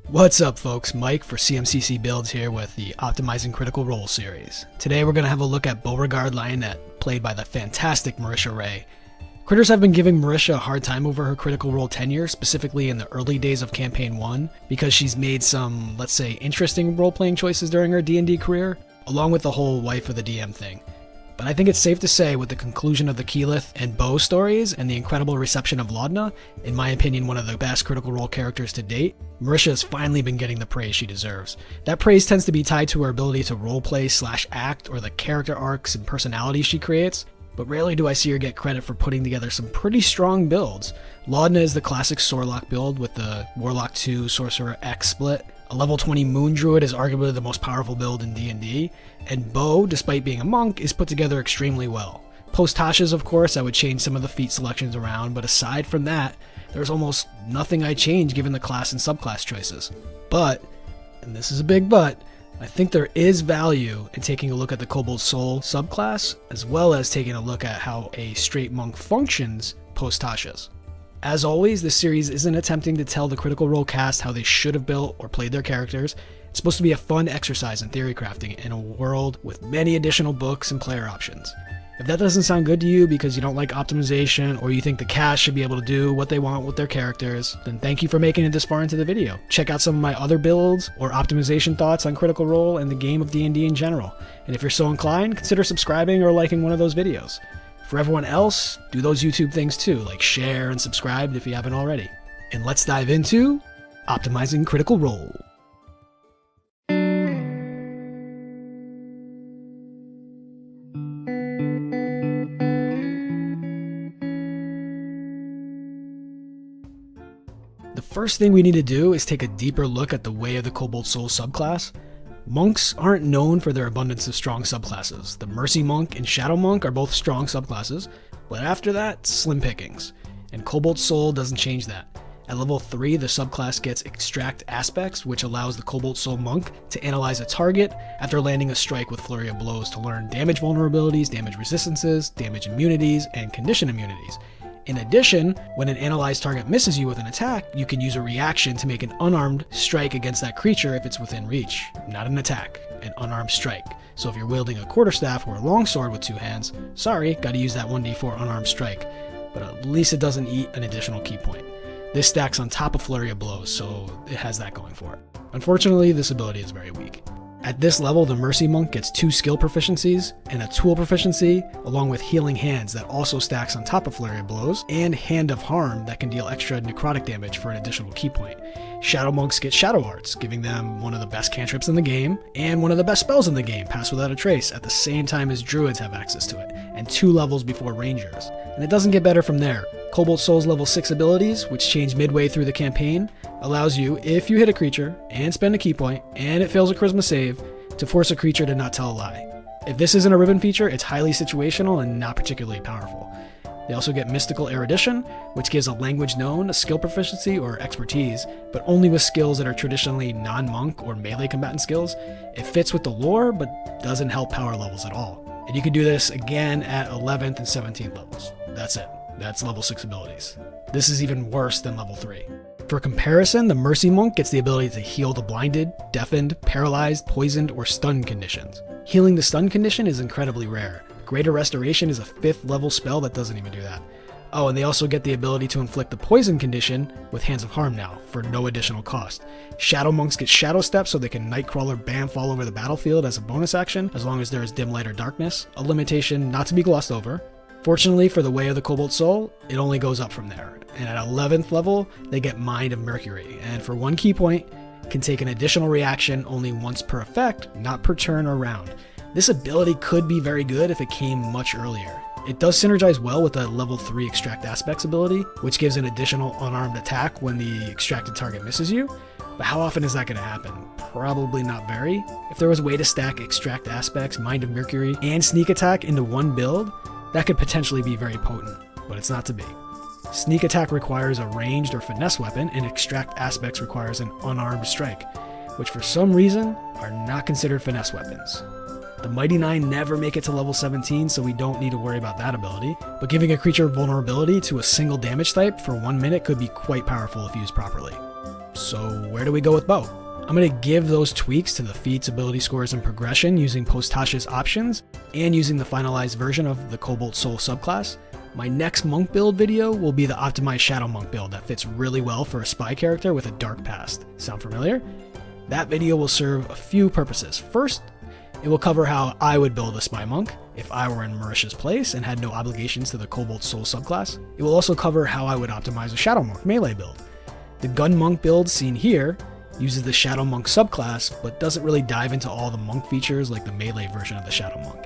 What's up folks, Mike for CMCC Builds here with the Optimizing Critical Role series. Today we're going to have a look at Beauregard Lionett, played by the fantastic Marisha Ray. Critters have been giving Marisha a hard time over her Critical Role tenure, specifically in the early days of Campaign 1, because she's made some, let's say, interesting role-playing choices during her D&D career, along with the whole wife of the DM thing. But I think it's safe to say with the conclusion of the Keyleth and Beau stories and the incredible reception of Laudna, in my opinion one of the best Critical Role characters to date, Marisha has finally been getting the praise she deserves. That praise tends to be tied to her ability to roleplay/act or the character arcs and personalities she creates, but rarely do I see her get credit for putting together some pretty strong builds. Laudna is the classic Sorlock build with the Warlock 2 Sorcerer X split. A level 20 Moon Druid is arguably the most powerful build in D&D, and Beau, despite being a monk, is put together extremely well. Post-Tashas, of course, I would change some of the feat selections around, but aside from that, there's almost nothing I change given the class and subclass choices. But, and this is a big but, I think there is value in taking a look at the Cobalt Soul subclass, as well as taking a look at how a straight monk functions post-Tashas. As always, this series isn't attempting to tell the Critical Role cast how they should have built or played their characters. It's supposed to be a fun exercise in theory crafting in a world with many additional books and player options. If that doesn't sound good to you because you don't like optimization or you think the cast should be able to do what they want with their characters, then thank you for making it this far into the video. Check out some of my other builds or optimization thoughts on Critical Role and the game of D&D in general. And if you're so inclined, consider subscribing or liking one of those videos. For everyone else, do those YouTube things too, like share and subscribe if you haven't already. And let's dive into Optimizing Critical Role. The first thing we need to do is take a deeper look at the Way of the Cobalt Soul subclass. Monks aren't known for their abundance of strong subclasses. The Mercy Monk and Shadow Monk are both strong subclasses, but after that, slim pickings. And Cobalt Soul doesn't change that. At level 3, the subclass gets Extract Aspects, which allows the Cobalt Soul Monk to analyze a target after landing a strike with Flurry of Blows to learn damage vulnerabilities, damage resistances, damage immunities, and condition immunities. In addition, when an analyzed target misses you with an attack, you can use a reaction to make an unarmed strike against that creature if it's within reach. Not an attack, an unarmed strike. So if you're wielding a quarterstaff or a longsword with 2 hands, sorry, gotta use that 1d4 unarmed strike. But at least it doesn't eat an additional key point. This stacks on top of Flurry of Blows, so it has that going for it. Unfortunately, this ability is very weak. At this level, the Mercy Monk gets 2 skill proficiencies and a tool proficiency, along with Healing Hands that also stacks on top of Flurry of Blows, and Hand of Harm that can deal extra necrotic damage for an additional key point. Shadow Monks get Shadow Arts, giving them one of the best cantrips in the game, and one of the best spells in the game, Pass Without a Trace, at the same time as Druids have access to it, and 2 levels before Rangers. And it doesn't get better from there. Cobalt Soul's level 6 abilities, which change midway through the campaign, allows you, if you hit a creature and spend a key point, and it fails a charisma save, to force a creature to not tell a lie. If this isn't a ribbon feature, it's highly situational and not particularly powerful. They also get Mystical Erudition, which gives a language known, a skill proficiency, or expertise, but only with skills that are traditionally non-monk or melee combatant skills. It fits with the lore, but doesn't help power levels at all. And you can do this again at 11th and 17th levels. That's it. That's level 6 abilities. This is even worse than level 3. For comparison, the Mercy Monk gets the ability to heal the blinded, deafened, paralyzed, poisoned, or stunned conditions. Healing the stun condition is incredibly rare. Greater Restoration is a 5th level spell that doesn't even do that. Oh, and they also get the ability to inflict the poison condition with Hands of Harm now, for no additional cost. Shadow Monks get Shadow Step so they can Nightcrawler Bamf all over the battlefield as a bonus action, as long as there is dim light or darkness, a limitation not to be glossed over. Fortunately for the Way of the Cobalt Soul, it only goes up from there, and at 11th level, they get Mind of Mercury, and for 1 key point, can take an additional reaction only once per effect, not per turn or round. This ability could be very good if it came much earlier. It does synergize well with the level 3 Extract Aspects ability, which gives an additional unarmed attack when the extracted target misses you, but how often is that going to happen? Probably not very. If there was a way to stack Extract Aspects, Mind of Mercury, and Sneak Attack into one build, that could potentially be very potent, but it's not to be. Sneak Attack requires a ranged or finesse weapon, and Extract Aspects requires an unarmed strike, which for some reason are not considered finesse weapons. The Mighty Nine never make it to level 17, so we don't need to worry about that ability, but giving a creature vulnerability to a single damage type for 1 minute could be quite powerful if used properly. So where do we go with Beau? I'm going to give those tweaks to the feats, ability scores, and progression using post-Tasha's options and using the finalized version of the Cobalt Soul subclass. My next monk build video will be the optimized Shadow Monk build that fits really well for a spy character with a dark past. Sound familiar? That video will serve a few purposes. First, it will cover how I would build a spy monk if I were in Marisha's place and had no obligations to the Cobalt Soul subclass. It will also cover how I would optimize a Shadow Monk melee build. The gun monk build seen here uses the Shadow Monk subclass, but doesn't really dive into all the monk features like the melee version of the Shadow Monk.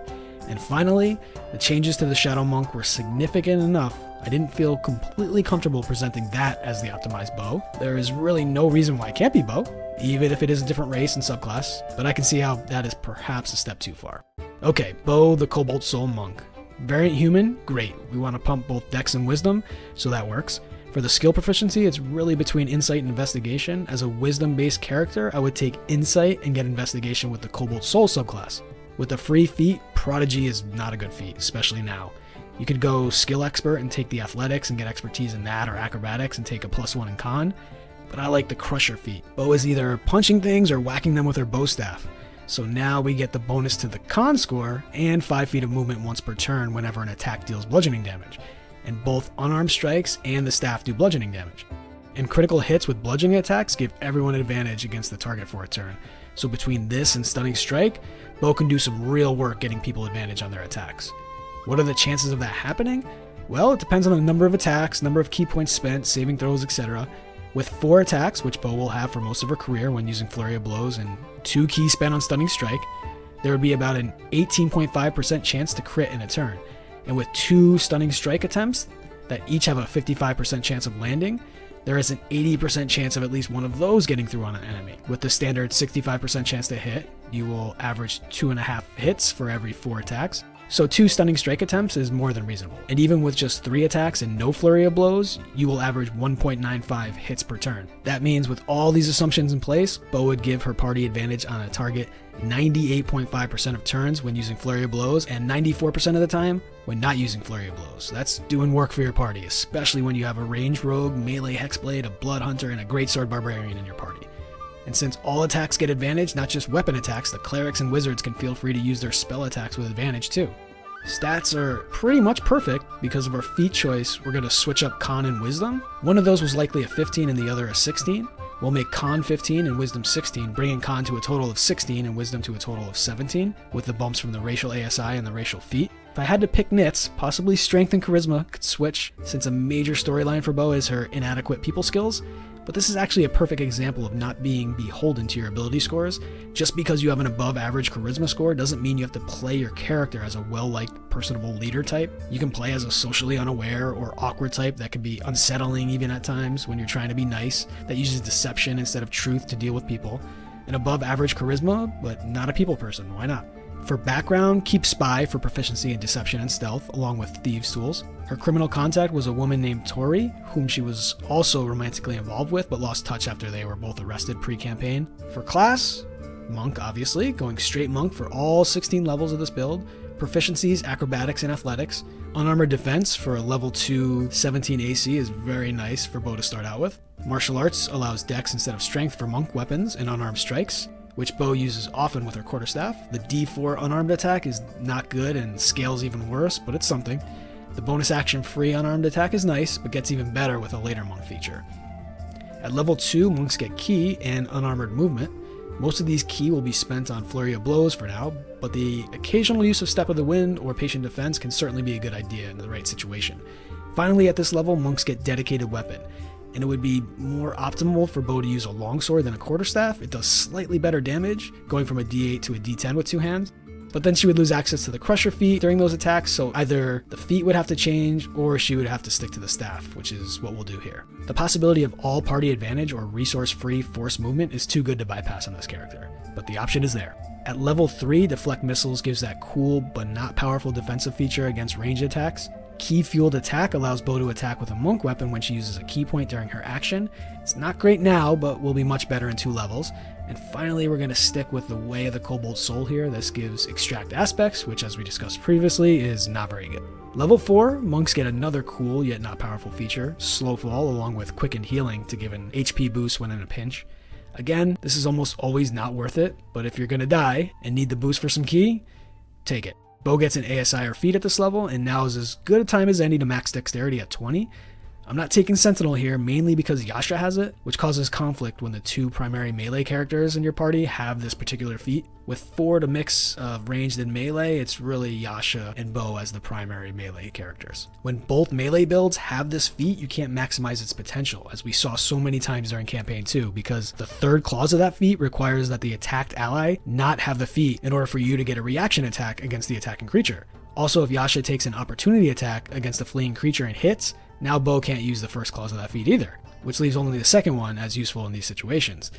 And finally, the changes to the Shadow Monk were significant enough I didn't feel completely comfortable presenting that as the optimized Beau. There is really no reason why it can't be Beau, even if it is a different race and subclass, but I can see how that is perhaps a step too far. Okay, Beau the Cobalt Soul Monk. Variant human, great. We want to pump both dex and wisdom, so that works. For the skill proficiency, it's really between insight and investigation. As a wisdom-based character, I would take insight and get investigation with the Cobalt Soul subclass. With a free feat, prodigy is not a good feat, especially now. You could go skill expert and take the athletics and get expertise in that, or acrobatics and take a +1 in con, but I like the crusher feat. Beau is either punching things or whacking them with her bow staff. So now we get the bonus to the con score and 5 feet of movement once per turn whenever an attack deals bludgeoning damage. And both unarmed strikes and the staff do bludgeoning damage. And critical hits with bludgeoning attacks give everyone an advantage against the target for a turn. So between this and stunning strike, Beau can do some real work getting people advantage on their attacks. What are the chances of that happening? Well, it depends on the number of attacks, number of key points spent, saving throws, etc. With 4 attacks, which Beau will have for most of her career when using Flurry of Blows, and 2 keys spent on Stunning Strike, there would be about an 18.5% chance to crit in a turn. And with 2 Stunning Strike attempts that each have a 55% chance of landing, there is an 80% chance of at least one of those getting through on an enemy. With the standard 65% chance to hit, you will average 2.5 hits for every 4 attacks. So 2 Stunning Strike attempts is more than reasonable. And even with just 3 attacks and no Flurry of Blows, you will average 1.95 hits per turn. That means with all these assumptions in place, Beau would give her party advantage on a target 98.5% of turns when using Flurry of Blows, and 94% of the time when not using Flurry of Blows. That's doing work for your party, especially when you have a ranged rogue, melee hexblade, a blood hunter, and a greatsword barbarian in your party. And since all attacks get advantage, not just weapon attacks, the clerics and wizards can feel free to use their spell attacks with advantage too. Stats are pretty much perfect. Because of our feat choice, we're going to switch up con and wisdom. One of those was likely a 15 and the other a 16. We'll make con 15 and wisdom 16, bringing con to a total of 16 and wisdom to a total of 17, with the bumps from the racial ASI and the racial feat. If I had to pick nits, possibly strength and charisma could switch, since a major storyline for Beau is her inadequate people skills. But this is actually a perfect example of not being beholden to your ability scores. Just because you have an above average charisma score doesn't mean you have to play your character as a well-liked, personable leader type. You can play as a socially unaware or awkward type that can be unsettling even at times when you're trying to be nice, that uses deception instead of truth to deal with people. An above average charisma, but not a people person, why not? For background, keep Spy for proficiency in deception and stealth, along with Thieves' Tools. Her criminal contact was a woman named Tori, whom she was also romantically involved with, but lost touch after they were both arrested pre-campaign. For class, Monk obviously, going straight Monk for all 16 levels of this build. Proficiencies, acrobatics, and athletics. Unarmored defense for a level 2 17 AC is very nice for Beau to start out with. Martial arts allows dex instead of strength for monk weapons and unarmed strikes, which Beau uses often with her quarterstaff. The D4 unarmed attack is not good and scales even worse, but it's something. The bonus action free unarmed attack is nice, but gets even better with a later monk feature. At level 2, monks get Ki and unarmored movement. Most of these Ki will be spent on Flurry of Blows for now, but the occasional use of Step of the Wind or Patient Defense can certainly be a good idea in the right situation. Finally, at this level, monks get Dedicated Weapon, and it would be more optimal for Beau to use a longsword than a quarterstaff. It does slightly better damage, going from a D8 to a D10 with 2 hands. But then she would lose access to the Crusher feat during those attacks, so either the feat would have to change, or she would have to stick to the staff, which is what we'll do here. The possibility of all party advantage or resource-free force movement is too good to bypass on this character, but the option is there. At level 3, Deflect Missiles gives that cool but not powerful defensive feature against ranged attacks. Key-fueled attack allows Beau to attack with a monk weapon when she uses a key point during her action. It's not great now, but will be much better in 2 levels. And finally, we're going to stick with the Way of the Cobalt Soul here. This gives Extract Aspects, which as we discussed previously is not very good. Level 4, monks get another cool yet not powerful feature, Slow Fall, along with Quickened Healing to give an HP boost when in a pinch. Again, this is almost always not worth it, but if you're going to die and need the boost for some ki, take it. Beau gets an ASI or feat at this level, and now is as good a time as any to max dexterity at 20. I'm not taking Sentinel here, mainly because Yasha has it, which causes conflict when the 2 primary melee characters in your party have this particular feat. With 4 to mix of ranged and melee, it's really Yasha and Beau as the primary melee characters. When both melee builds have this feat, you can't maximize its potential, as we saw so many times during Campaign 2, because the 3rd clause of that feat requires that the attacked ally not have the feat in order for you to get a reaction attack against the attacking creature. Also, if Yasha takes an opportunity attack against a fleeing creature and hits, now Beau can't use the 1st clause of that feat either, which leaves only the 2nd one as useful in these situations.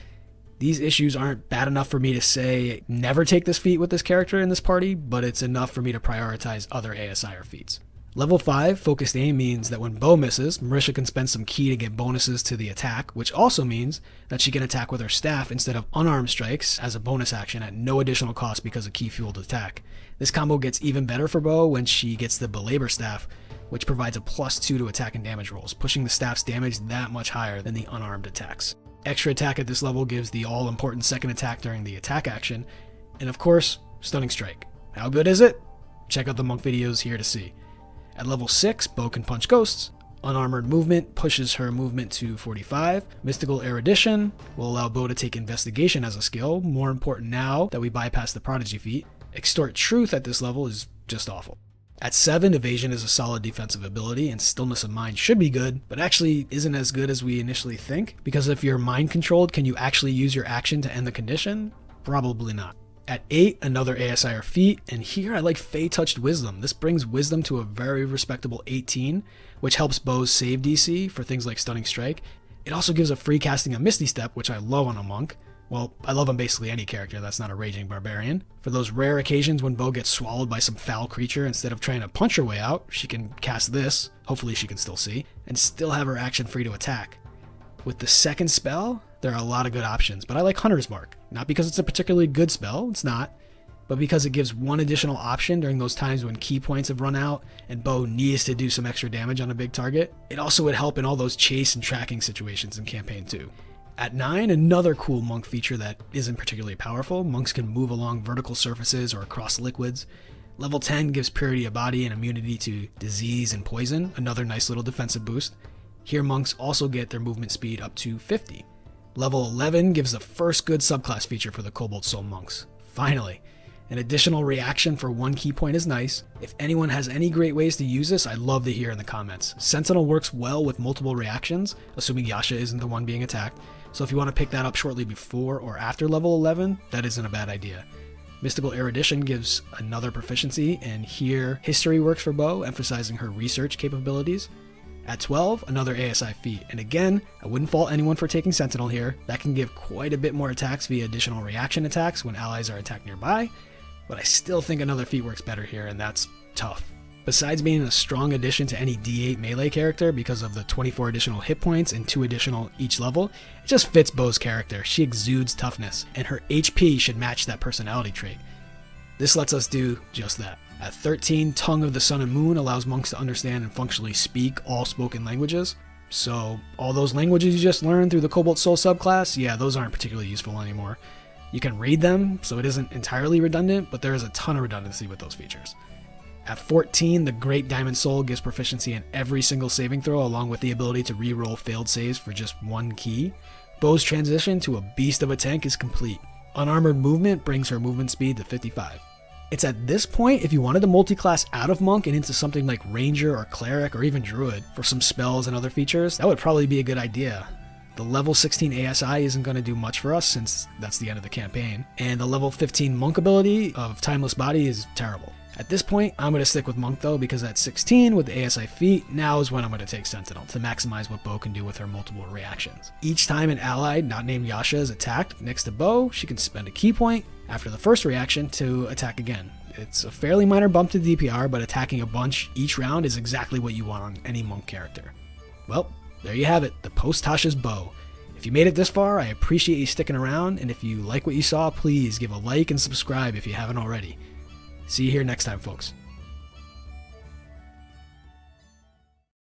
These issues aren't bad enough for me to say never take this feat with this character in this party, but it's enough for me to prioritize other ASI or feats. Level 5, Focused Aim means that when Beau misses, Marisha can spend some ki to get bonuses to the attack, which also means that she can attack with her staff instead of unarmed strikes as a bonus action at no additional cost because of ki-fueled attack. This combo gets even better for Beau when she gets the Belabor staff, which provides a +2 to attack and damage rolls, pushing the staff's damage that much higher than the unarmed attacks. Extra attack at this level gives the all-important 2nd attack during the attack action, and of course, Stunning Strike. How good is it? Check out the monk videos here to see. At level 6, Beau can punch ghosts. Unarmored movement pushes her movement to 45. Mystical Erudition will allow Beau to take Investigation as a skill, more important now that we bypass the Prodigy feat. Extort Truth at this level is just awful. At 7, Evasion is a solid defensive ability, and Stillness of Mind should be good, but actually isn't as good as we initially think, because if you're mind controlled, can you actually use your action to end the condition? Probably not. At 8, another ASI or feat, and here I like Fey Touched Wisdom. This brings Wisdom to a very respectable 18, which helps Beau's save DC for things like Stunning Strike. It also gives a free casting of Misty Step, which I love on a monk. Well, I love on basically any character that's not a raging barbarian. For those rare occasions when Beau gets swallowed by some foul creature, instead of trying to punch her way out, she can cast this, hopefully she can still see, and still have her action free to attack. With the 2nd spell, there are a lot of good options, but I like Hunter's Mark. Not because it's a particularly good spell, it's not, but because it gives one additional option during those times when key points have run out and Beau needs to do some extra damage on a big target. It also would help in all those chase and tracking situations in Campaign 2. At 9, another cool monk feature that isn't particularly powerful. Monks can move along vertical surfaces or across liquids. Level 10 gives Purity of Body and immunity to disease and poison, another nice little defensive boost. Here monks also get their movement speed up to 50. Level 11 gives the first good subclass feature for the Cobalt Soul monks. Finally, an additional reaction for 1 key point is nice. If anyone has any great ways to use this, I'd love to hear in the comments. Sentinel works well with multiple reactions, assuming Yasha isn't the one being attacked. So if you want to pick that up shortly before or after level 11, that isn't a bad idea. Mystical Erudition gives another proficiency, and here History works for Beau, emphasizing her research capabilities. At 12, another ASI feat, and again, I wouldn't fault anyone for taking Sentinel here. That can give quite a bit more attacks via additional reaction attacks when allies are attacked nearby, but I still think another feat works better here, and that's Tough. Besides being a strong addition to any D8 melee character because of the 24 additional hit points and 2 additional each level, it just fits Beau's character. She exudes toughness, and her HP should match that personality trait. This lets us do just that. At 13, Tongue of the Sun and Moon allows monks to understand and functionally speak all spoken languages. So all those languages you just learned through the Cobalt Soul subclass, yeah, those aren't particularly useful anymore. You can read them, so it isn't entirely redundant, but there is a ton of redundancy with those features. At 14, the Great Diamond Soul gives proficiency in every single saving throw, along with the ability to re-roll failed saves for just 1 key. Beau's transition to a beast of a tank is complete. Unarmored movement brings her movement speed to 55. It's at this point, if you wanted to multi-class out of Monk and into something like Ranger or Cleric or even Druid for some spells and other features, that would probably be a good idea. The level 16 ASI isn't going to do much for us since that's the end of the campaign, and the level 15 Monk ability of Timeless Body is terrible. At this point, I'm going to stick with Monk though, because at 16 with the ASI feat, now is when I'm going to take Sentinel to maximize what Beau can do with her multiple reactions. Each time an ally not named Yasha is attacked next to Beau, she can spend a key point after the first reaction to attack again. It's a fairly minor bump to DPR, but attacking a bunch each round is exactly what you want on any monk character. Well, there you have it, the post-Tasha's Beau. If you made it this far, I appreciate you sticking around, and if you like what you saw, please give a like and subscribe if you haven't already. See you here next time, folks.